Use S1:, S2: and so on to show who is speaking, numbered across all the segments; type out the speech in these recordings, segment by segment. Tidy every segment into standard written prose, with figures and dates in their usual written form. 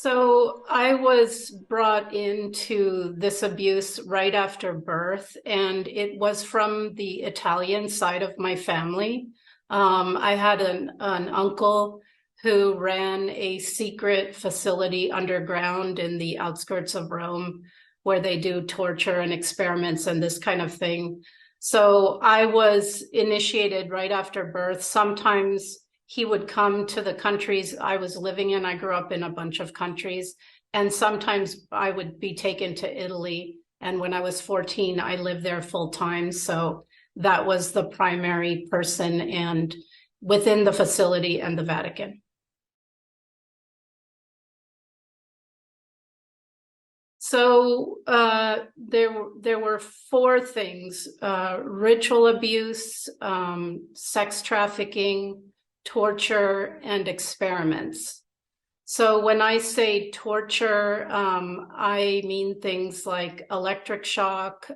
S1: So I was brought into this abuse right after birth, and it was from the Italian side of my family. I had an uncle who ran a secret facility underground in the outskirts of Rome where they do torture and experiments and this kind of thing. So I was initiated right after birth. Sometimes he would come to the countries I was living in. I grew up in a bunch of countries, and sometimes I would be taken to Italy. And when I was 14, I lived there full time. So that was the primary person and within the facility and the Vatican. So there were four things: ritual abuse, sex trafficking, torture, and experiments. So when I say torture, I mean things like electric shock,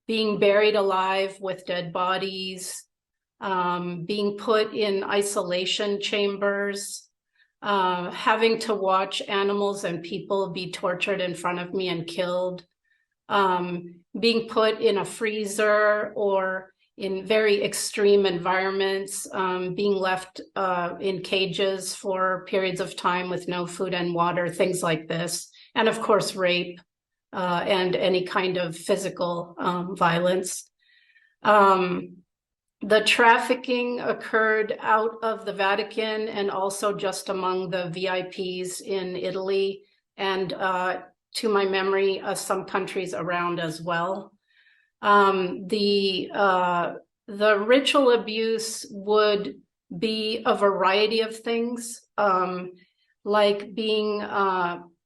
S1: being buried alive with dead bodies, being put in isolation chambers, having to watch animals and people be tortured in front of me and killed, being put in a freezer or in very extreme environments, being left in cages for periods of time with no food and water, things like this. And of course, rape and any kind of physical violence. The trafficking occurred out of the Vatican and also just among the VIPs in Italy and, to my memory, some countries around as well. The ritual abuse would be a variety of things, like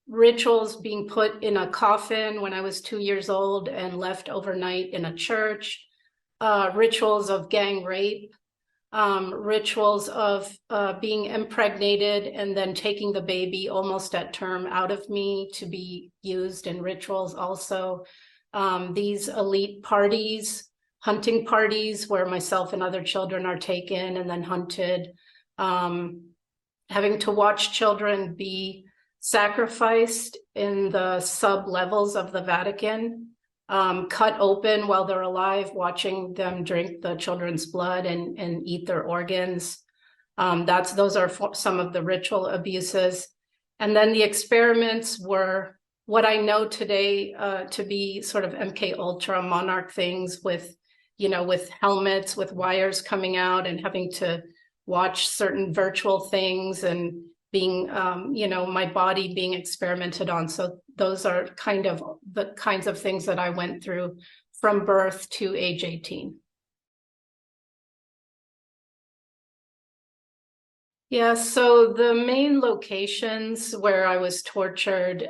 S1: rituals being put in a coffin when I was 2 years old and left overnight in a church, rituals of gang rape, rituals of being impregnated and then taking the baby almost at term out of me to be used in rituals also. These elite parties, hunting parties where myself and other children are taken and then hunted, having to watch children be sacrificed in the sub-levels of the Vatican, cut open while they're alive, watching them drink the children's blood and eat their organs. Those are some of the ritual abuses. And then the experiments were what I know today to be sort of MK Ultra monarch things with helmets, with wires coming out and having to watch certain virtual things and being, my body being experimented on. So those are kind of the kinds of things that I went through from birth to age 18. Yeah, so the main locations where I was tortured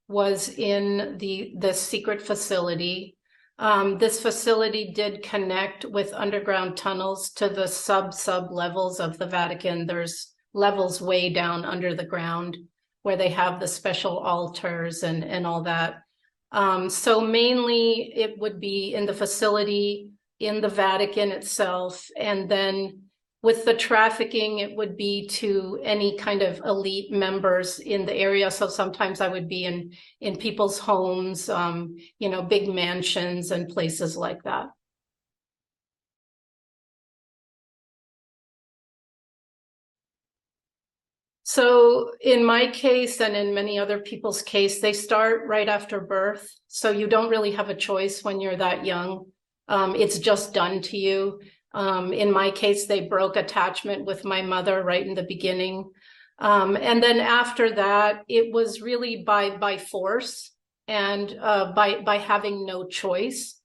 S1: was in the secret facility. This facility did connect with underground tunnels to the sub levels of the Vatican. There's levels way down under the ground where they have the special altars and all that. So mainly it would be in the facility, in the Vatican itself, and then with the trafficking, it would be to any kind of elite members in the area. So sometimes I would be in people's homes, big mansions and places like that. So in my case and in many other people's case, they start right after birth. So you don't really have a choice when you're that young. It's just done to you. In my case, they broke attachment with my mother right in the beginning. And then after that, it was really by force and by having no choice.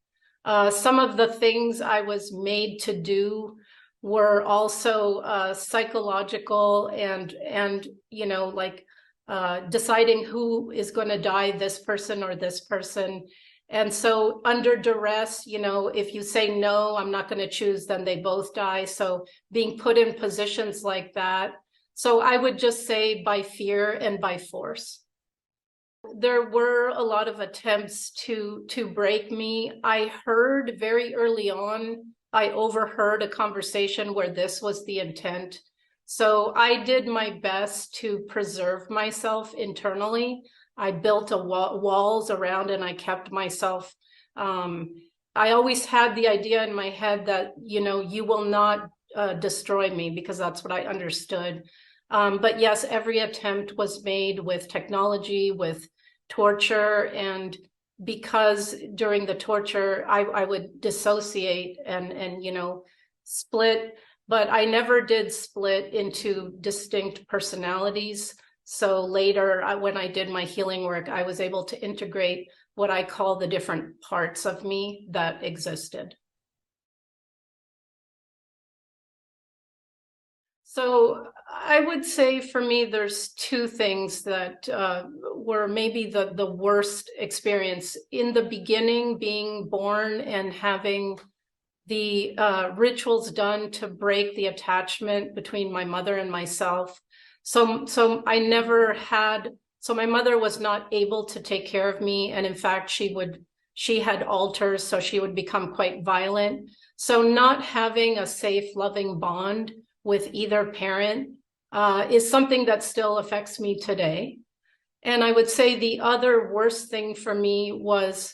S1: Some of the things I was made to do were also psychological and deciding who is going to die, this person or this person. And so under duress, if you say, no, I'm not going to choose, then they both die. So being put in positions like that. So I would just say by fear and by force. There were a lot of attempts to break me. I heard very early on, I overheard a conversation where this was the intent. So I did my best to preserve myself internally. I built walls around and I kept myself. I always had the idea in my head that, you will not destroy me, because that's what I understood. But yes, every attempt was made with technology, with torture, and because during the torture, I would dissociate and split, but I never did split into distinct personalities. So later, when I did my healing work, I was able to integrate what I call the different parts of me that existed. So I would say for me, there's two things that were maybe the worst experience. In the beginning, being born and having the rituals done to break the attachment between my mother and myself. So I never had, so my mother was not able to take care of me. And in fact, she had alters, so she would become quite violent. So not having a safe, loving bond with either parent is something that still affects me today. And I would say the other worst thing for me was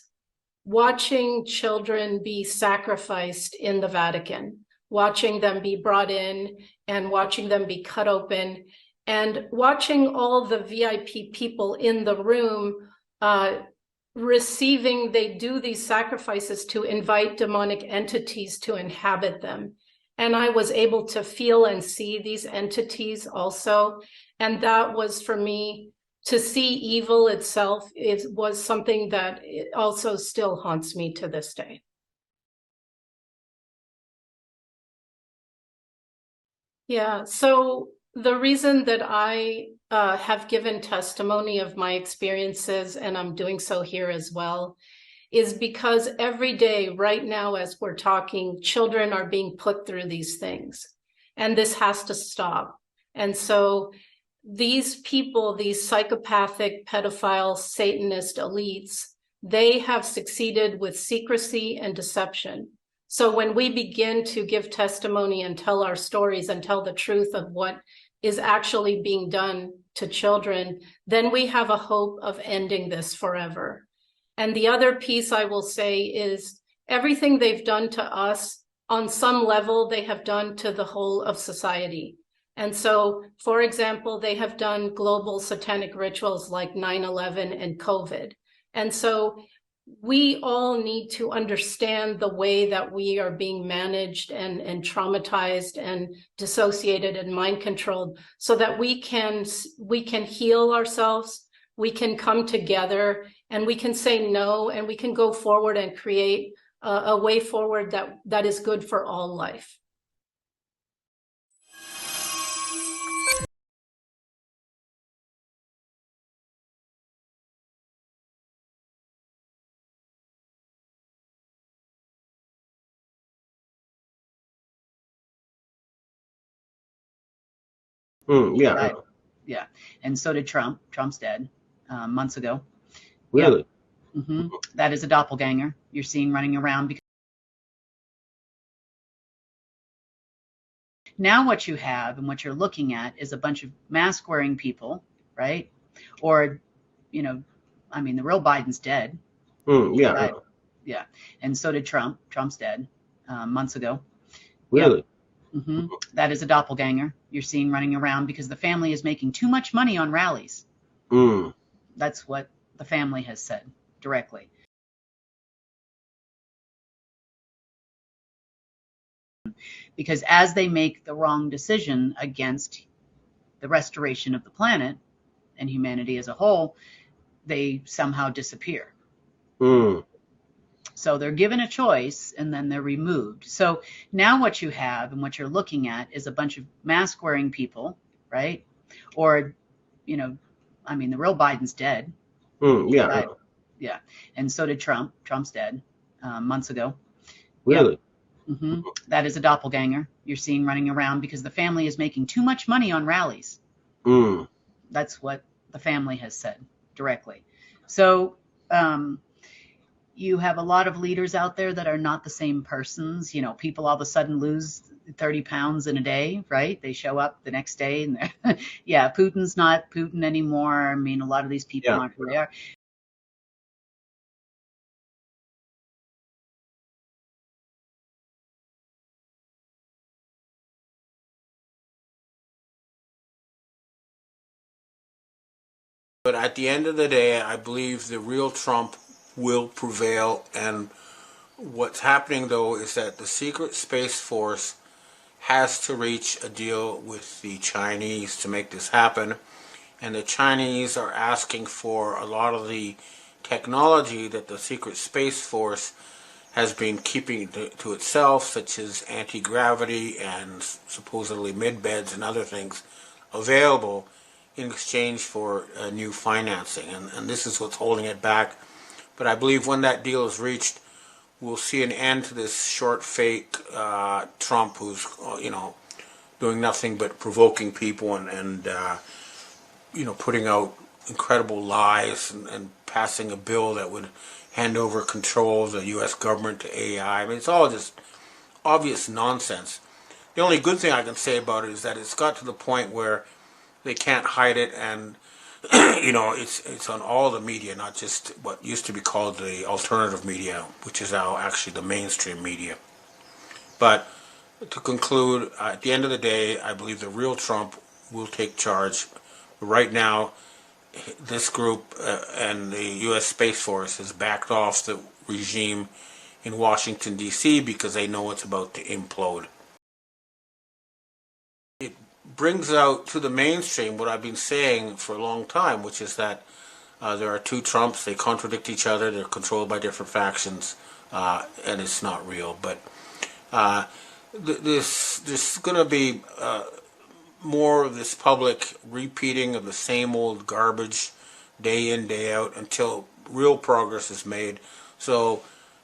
S1: watching children be sacrificed in the Vatican, watching them be brought in and watching them be cut open, and watching all the VIP people in the room they do these sacrifices to invite demonic entities to inhabit them. And I was able to feel and see these entities also. And that was, for me, to see evil itself, was something that also still haunts me to this day. Yeah, so the reason that I have given testimony of my experiences, and I'm doing so here as well, is because every day right now, as we're talking, children are being put through these things, and this has to stop. And so these people, these psychopathic, pedophile, Satanist elites, they have succeeded with secrecy and deception. So when we begin to give testimony and tell our stories and tell the truth of what is actually being done to children, then we have a hope of ending this forever. And the other piece I will say is everything they've done to us, on some level, they have done to the whole of society. And so, for example, they have done global satanic rituals like 9/11 and COVID. And so we all need to understand the way that we are being managed and traumatized and dissociated and mind controlled, so that we can heal ourselves, we can come together, and we can say no, and we can go forward and create a way forward that is good for all life.
S2: Yeah.
S3: Right. Yeah. And so did Trump. Trump's dead months ago.
S2: Really?
S3: Mm-hmm. That is a doppelganger you're seeing running around. Because now what you have and what you're looking at is a bunch of mask-wearing people, right? Or, the real Biden's dead.
S2: Yeah.
S3: Right. Yeah. And so did Trump. Trump's dead months ago.
S2: Really?
S3: Mm-hmm. That is a doppelganger you're seeing running around because the family is making too much money on rallies. That's what the family has said directly. Because as they make the wrong decision against the restoration of the planet and humanity as a whole, they somehow disappear. So they're given a choice and then they're removed. So now what you have and what you're looking at is a bunch of mask-wearing people, right? Or, the real Biden's dead.
S2: Yeah.
S3: Right. Yeah. And so did Trump. Trump's dead months ago.
S2: Really?
S3: Mm-hmm. That is a doppelganger you're seeing running around because the family is making too much money on rallies. That's what the family has said directly. So you have a lot of leaders out there that are not the same persons. People all of a sudden lose 30 pounds in a day, right? They show up the next day and they're, yeah, Putin's not Putin anymore. I mean, a lot of these people
S2: Yeah.
S3: aren't who they are.
S4: But at the end of the day, I believe the real Trump will prevail. And what's happening, though, is that the secret Space Force has to reach a deal with the Chinese to make this happen. And the Chinese are asking for a lot of the technology that the secret Space Force has been keeping to itself, such as anti-gravity and supposedly mid-beds and other things available in exchange for new financing. And this is what's holding it back. But I believe when that deal is reached, we'll see an end to this short, fake Trump who's, doing nothing but provoking people and putting out incredible lies and passing a bill that would hand over control of the U.S. government to AI. I mean, it's all just obvious nonsense. The only good thing I can say about it is that it's got to the point where they can't hide it, and it's on all the media, not just what used to be called the alternative media, which is now actually the mainstream media. But to conclude, at the end of the day, I believe the real Trump will take charge. Right now, this group and the U.S. Space Force has backed off the regime in Washington, D.C. because they know it's about to implode. It brings out to the mainstream what I've been saying for a long time, which is that there are two Trumps. They contradict each other. They're controlled by different factions, and it's not real. But there's going to be more of this public repeating of the same old garbage day in, day out until real progress is made. So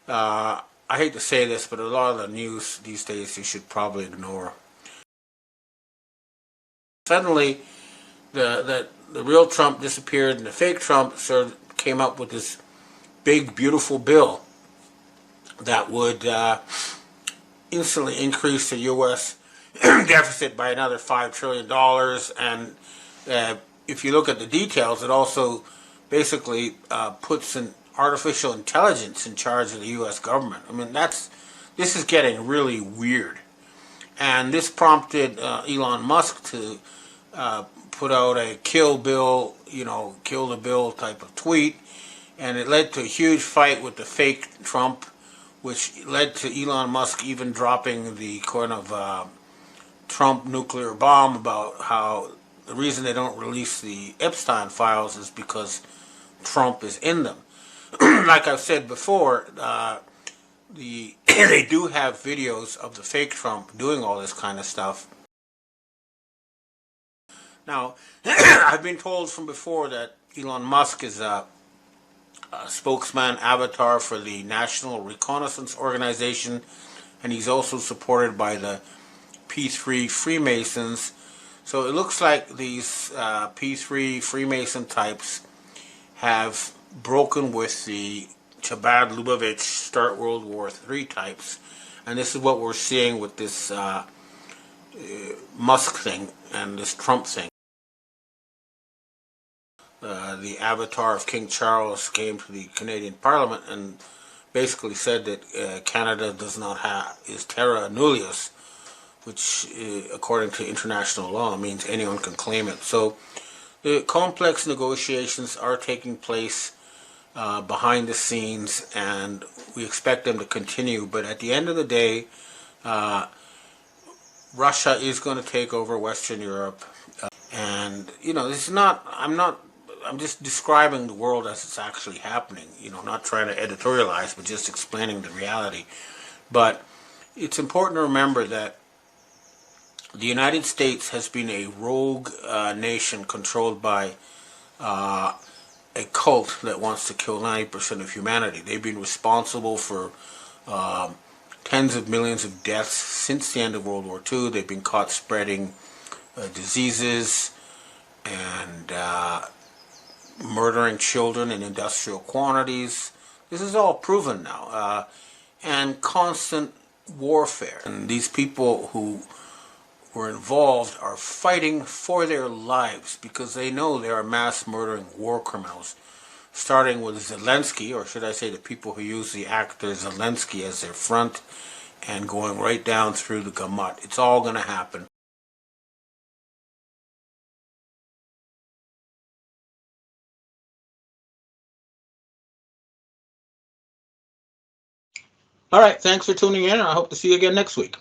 S4: I hate to say this, but a lot of the news these days you should probably ignore. Suddenly, the real Trump disappeared and the fake Trump sort of came up with this big, beautiful bill that would instantly increase the U.S. deficit by another $5 trillion. And if you look at the details, it also basically puts an artificial intelligence in charge of the U.S. government. I mean, this is getting really weird. And this prompted Elon Musk to put out a kill Bill, kill the bill type of tweet. And it led to a huge fight with the fake Trump, which led to Elon Musk even dropping the kind of Trump nuclear bomb about how the reason they don't release the Epstein files is because Trump is in them. Like I've said before, they do have videos of the fake Trump doing all this kind of stuff. Now, I've been told from before that Elon Musk is a spokesman avatar for the National Reconnaissance Organization, and he's also supported by the P3 Freemasons. So it looks like these P3 Freemason types have broken with the Chabad Lubavitch Start World War III types. And this is what we're seeing with this Musk thing and this Trump thing. The avatar of King Charles came to the Canadian Parliament and basically said that Canada is terra nullius, which according to international law means anyone can claim it. So the complex negotiations are taking place behind the scenes, and we expect them to continue. But at the end of the day, Russia is going to take over Western Europe. And, this is not, I'm just describing the world as it's actually happening, not trying to editorialize, but just explaining the reality. But it's important to remember that the United States has been a rogue nation controlled by a cult that wants to kill 90% of humanity. They've been responsible for tens of millions of deaths since the end of World War II. They've been caught spreading diseases and murdering children in industrial quantities. This is all proven now. And constant warfare. And these people who were involved are fighting for their lives because they know they are mass murdering war criminals, starting with Zelensky, or should I say the people who use the actor Zelensky as their front, and going right down through the gamut. It's all going to happen. All right, thanks for tuning in, and I hope to see you again next week.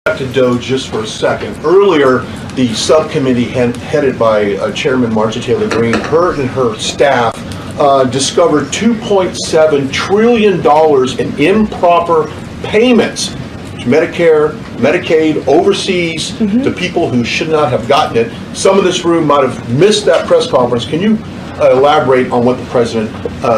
S5: Back to Doe just for a second. Earlier, the subcommittee headed by Chairman Marjorie Taylor Greene, her and her staff discovered $2.7 trillion in improper payments to Medicare, Medicaid, overseas, to people who should not have gotten it. Some of this room might have missed that press conference. Can you elaborate on what the president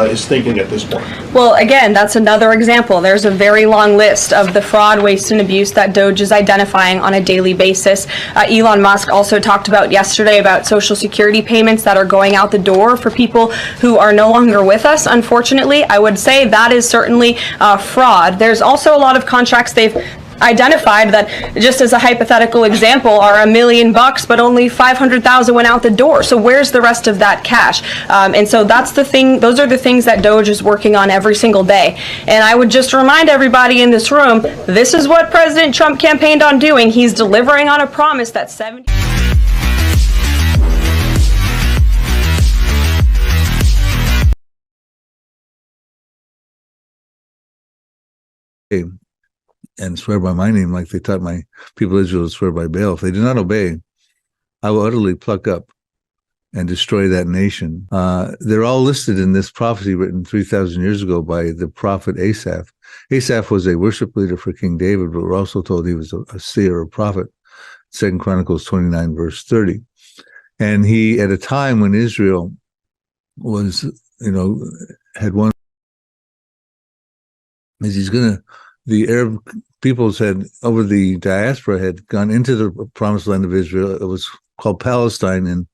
S5: is thinking at this point?
S6: Well, again, that's another example. There's a very long list of the fraud, waste, and abuse that DOGE is identifying on a daily basis. Elon Musk also talked about yesterday about Social Security payments that are going out the door for people who are no longer with us, unfortunately. I would say that is certainly fraud. There's also a lot of contracts they've identified that, just as a hypothetical example, are $1 million, but only 500,000 went out the door. So where's the rest of that cash? And so that's the thing. Those are the things that DOGE is working on every single day. And I would just remind everybody in this room, this is what President Trump campaigned on doing. He's delivering on a promise that 70.
S7: And swear by my name like they taught my people of Israel to swear by Baal. If they do not obey, I will utterly pluck up and destroy that nation. They're all listed in this prophecy written 3,000 years ago by the prophet Asaph. Asaph was a worship leader for King David, but we're also told he was a seer, a prophet. 2 Chronicles 29, verse 30. And he, at a time when Israel was, had one, is he's going to, the Arab peoples had, over the diaspora, had gone into the promised land of Israel. It was called Palestine in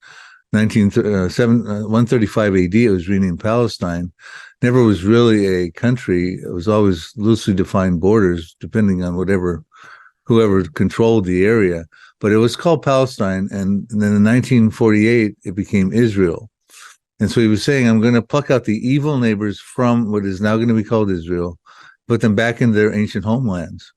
S7: 135 AD. It was renamed Palestine. Never was really a country. It was always loosely defined borders, depending on whoever controlled the area. But it was called Palestine, and then in 1948, it became Israel. And so he was saying, I'm going to pluck out the evil neighbors from what is now going to be called Israel, put them back into their ancient homelands.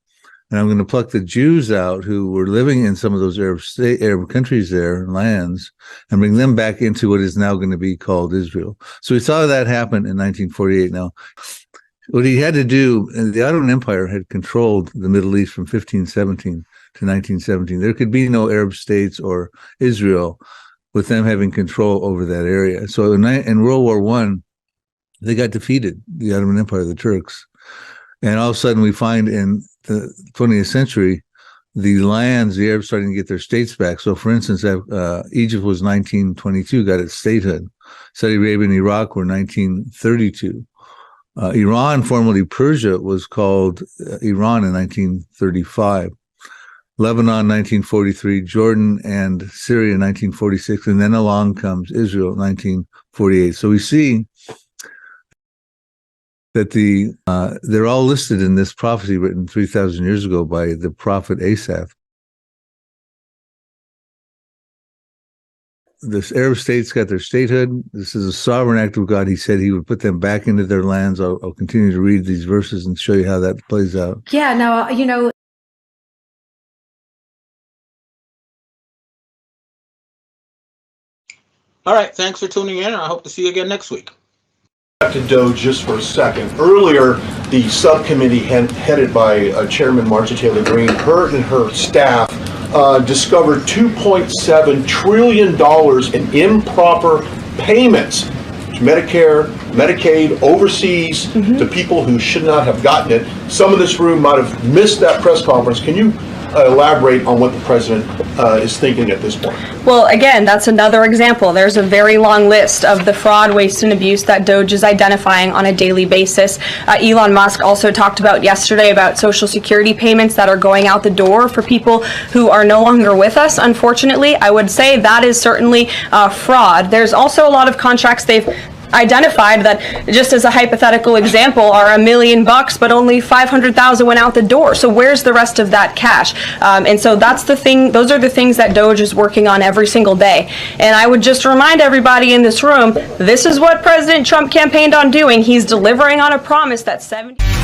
S7: And I'm going to pluck the Jews out who were living in some of those Arab countries there, lands, and bring them back into what is now going to be called Israel. So we saw that happen in 1948. Now, what he had to do, the Ottoman Empire had controlled the Middle East from 1517 to 1917. There could be no Arab states or Israel with them having control over that area. So in World War I, they got defeated, the Ottoman Empire, the Turks. And all of a sudden we find in the 20th century, the Arabs starting to get their states back. So for instance, Egypt was 1922, got its statehood. Saudi Arabia and Iraq were 1932. Iran, formerly Persia, was called Iran in 1935. Lebanon, 1943, Jordan and Syria, 1946, and then along comes Israel, 1948. So we see that they're all listed in this prophecy written 3,000 years ago by the prophet Asaph. The Arab states got their statehood. This is a sovereign act of God. He said he would put them back into their lands. I'll continue to read these verses and show you how that plays out.
S8: Yeah, now,
S4: All right, thanks for tuning in, and I hope to see you again next week.
S5: Back to Doe just for a second. Earlier, the subcommittee headed by Chairman Marjorie Taylor Greene, her and her staff discovered $2.7 trillion in improper payments to Medicare, Medicaid, overseas, to people who should not have gotten it. Some of this room might have missed that press conference. Can you elaborate on what the president is thinking at this point?
S6: Well, again, that's another example. There's a very long list of the fraud, waste, and abuse that DOGE is identifying on a daily basis. Elon Musk also talked about yesterday about Social Security payments that are going out the door for people who are no longer with us, unfortunately. I would say that is certainly fraud. There's also a lot of contracts they've identified that, just as a hypothetical example, are $1 million, but only 500,000 went out the door. So where's the rest of that cash? And so that's the thing. Those are the things that DOJ is working on every single day. And I would just remind everybody in this room, this is what President Trump campaigned on doing. He's delivering on a promise that 70